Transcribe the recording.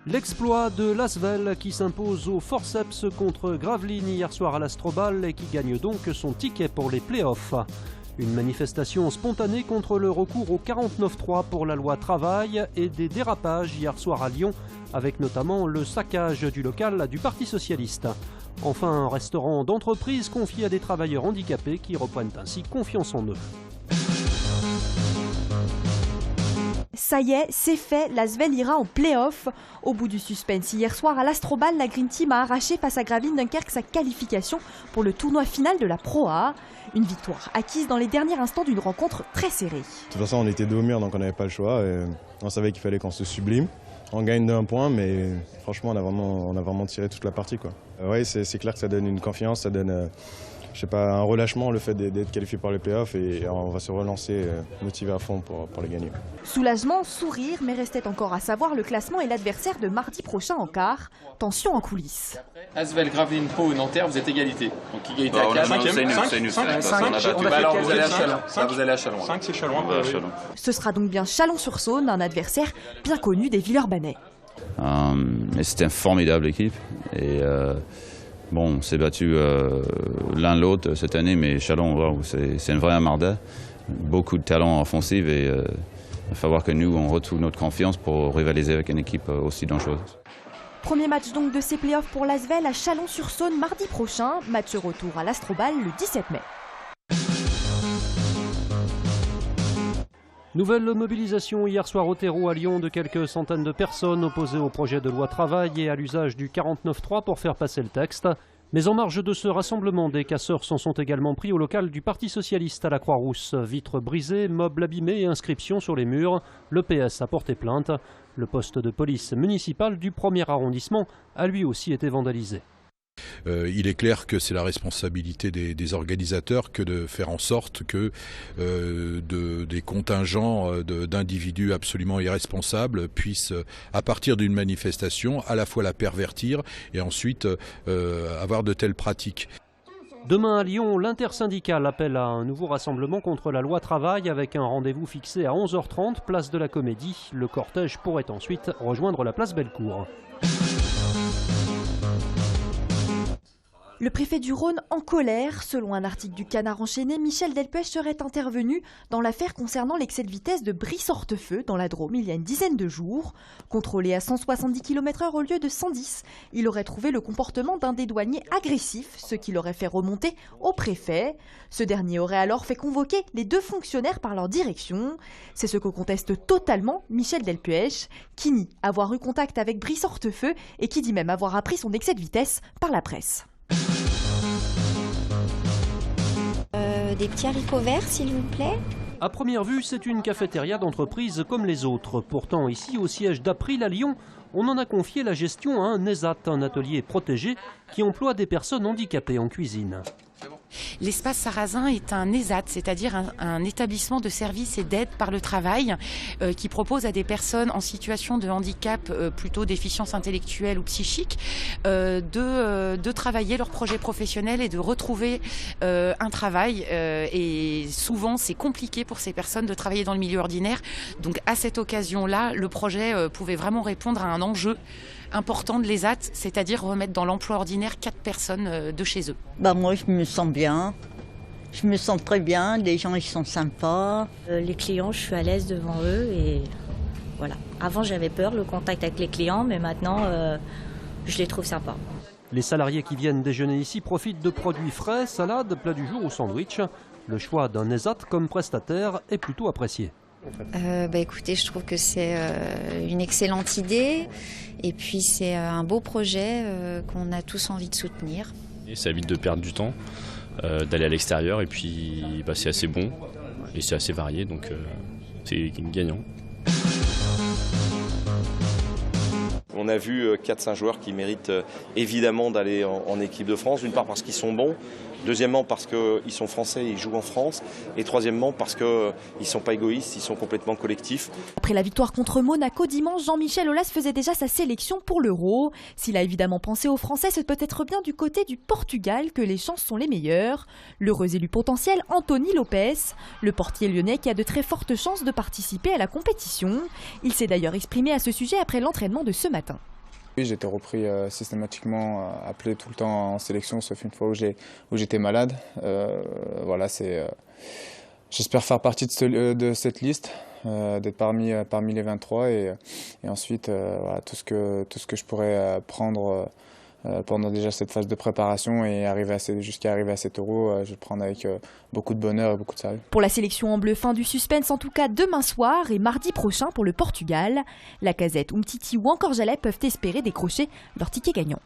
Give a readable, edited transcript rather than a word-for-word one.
L'exploit de l'Asvel qui s'impose au forceps contre Gravelines hier soir à l'Astrobal et qui gagne donc son ticket pour les playoffs. Une manifestation spontanée contre le recours au 49.3 pour la loi travail et des dérapages hier soir à Lyon, avec notamment le saccage du local du Parti socialiste. Enfin, un restaurant d'entreprise confié à des travailleurs handicapés qui reprennent ainsi confiance en eux. Ça y est, c'est fait, l'Asvel ira en play-off. Au bout du suspense, hier soir à l'Astrobal, la Green Team a arraché face à Gravelines Dunkerque sa qualification pour le tournoi final de la Pro A. Une victoire acquise dans les derniers instants d'une rencontre très serrée. De toute façon, on était dos au mur, donc on n'avait pas le choix. Et on savait qu'il fallait qu'on se sublime. On gagne d'un point, mais franchement, on a vraiment tiré toute la partie, quoi. Oui, c'est clair que ça donne une confiance, ça donne je sais pas, un relâchement, le fait d'être qualifié pour les playoffs, et on va se relancer motivé à fond pour les gagner. Soulagement, sourire, mais restait encore à savoir le classement et l'adversaire de mardi prochain en quart. Tension en coulisses. Asvel, Gravelines, Pau, Nanterre, vous êtes égalité. Donc égalité à 4. Vous allez à Châlons. 5, c'est Châlons. Ce sera donc bien Chalon-sur-Saône, un adversaire bien connu des Villeurbanais. C'était une formidable équipe. Et bon, on s'est battu l'un l'autre cette année, mais Châlons, wow, c'est une vraie armada. Beaucoup de talent offensif et il va falloir que nous, on retrouve notre confiance pour rivaliser avec une équipe aussi dangereuse. Premier match donc de ces playoffs pour l'Asvel à Chalon-sur-Saône mardi prochain. Match retour à l'Astrobal le 17 mai. Nouvelle mobilisation hier soir au terreau à Lyon de quelques centaines de personnes opposées au projet de loi travail et à l'usage du 49.3 pour faire passer le texte. Mais en marge de ce rassemblement, des casseurs s'en sont également pris au local du Parti socialiste à la Croix-Rousse. Vitres brisées, meubles abîmés et inscriptions sur les murs. Le PS a porté plainte. Le poste de police municipal du 1er arrondissement a lui aussi été vandalisé. Il est clair que c'est la responsabilité des organisateurs que de faire en sorte que des contingents d'individus absolument irresponsables puissent, à partir d'une manifestation, à la fois la pervertir et ensuite avoir de telles pratiques. Demain à Lyon, l'intersyndicale appelle à un nouveau rassemblement contre la loi travail avec un rendez-vous fixé à 11h30, place de la Comédie. Le cortège pourrait ensuite rejoindre la place Bellecour. Le préfet du Rhône en colère. Selon un article du Canard enchaîné, Michel Delpech serait intervenu dans l'affaire concernant l'excès de vitesse de Brice-Hortefeux dans la Drôme il y a une dizaine de jours. Contrôlé à 170 km/h au lieu de 110, il aurait trouvé le comportement d'un des douaniers agressif, ce qui l'aurait fait remonter au préfet. Ce dernier aurait alors fait convoquer les deux fonctionnaires par leur direction. C'est ce que conteste totalement Michel Delpech, qui nie avoir eu contact avec Brice-Hortefeux et qui dit même avoir appris son excès de vitesse par la presse. Des petits haricots verts, s'il vous plaît. À première vue, c'est une cafétéria d'entreprise comme les autres. Pourtant, ici, au siège d'April à Lyon, on en a confié la gestion à un ESAT, un atelier protégé qui emploie des personnes handicapées en cuisine. L'espace Sarrazin est un ESAT, c'est-à-dire un établissement de services et d'aide par le travail qui propose à des personnes en situation de handicap, plutôt déficience intellectuelle ou psychique, de travailler leur projet professionnel et de retrouver un travail. Et souvent, c'est compliqué pour ces personnes de travailler dans le milieu ordinaire. Donc à cette occasion-là, le projet pouvait vraiment répondre à un enjeu important de l'ESAT, c'est-à-dire remettre dans l'emploi ordinaire 4 personnes de chez eux. Moi, je me sens bien. Je me sens très bien. Les gens, ils sont sympas. Les clients, je suis à l'aise devant eux et voilà. Avant, j'avais peur, le contact avec les clients, mais maintenant, je les trouve sympas. Les salariés qui viennent déjeuner ici profitent de produits frais, salades, plats du jour ou sandwich. Le choix d'un ESAT comme prestataire est plutôt apprécié. Écoutez, je trouve que c'est une excellente idée et puis c'est un beau projet qu'on a tous envie de soutenir. Et ça évite de perdre du temps, d'aller à l'extérieur et puis c'est assez bon et c'est assez varié donc c'est gagnant. On a vu 4-5 joueurs qui méritent évidemment d'aller en équipe de France, d'une part parce qu'ils sont bons, deuxièmement parce qu'ils sont français et ils jouent en France, et troisièmement parce qu'ils ne sont pas égoïstes, ils sont complètement collectifs. Après la victoire contre Monaco dimanche, Jean-Michel Aulas faisait déjà sa sélection pour l'Euro. S'il a évidemment pensé aux Français, c'est peut-être bien du côté du Portugal que les chances sont les meilleures. L'heureux élu potentiel, Anthony Lopes, le portier lyonnais qui a de très fortes chances de participer à la compétition. Il s'est d'ailleurs exprimé à ce sujet après l'entraînement de ce matin. Oui, j'ai été repris systématiquement, appelé tout le temps en sélection, sauf une fois où j'étais malade. Voilà, j'espère faire partie de cette liste, d'être parmi les 23 et ensuite voilà, tout ce que je pourrais prendre pendant déjà cette phase de préparation et jusqu'à arriver à cet Euro, je vais le prendre avec beaucoup de bonheur et beaucoup de sérieux. Pour la sélection en bleu, fin du suspense en tout cas demain soir et mardi prochain pour le Portugal. Lacazette, Umtiti ou encore Jalep peuvent espérer décrocher leur ticket gagnant.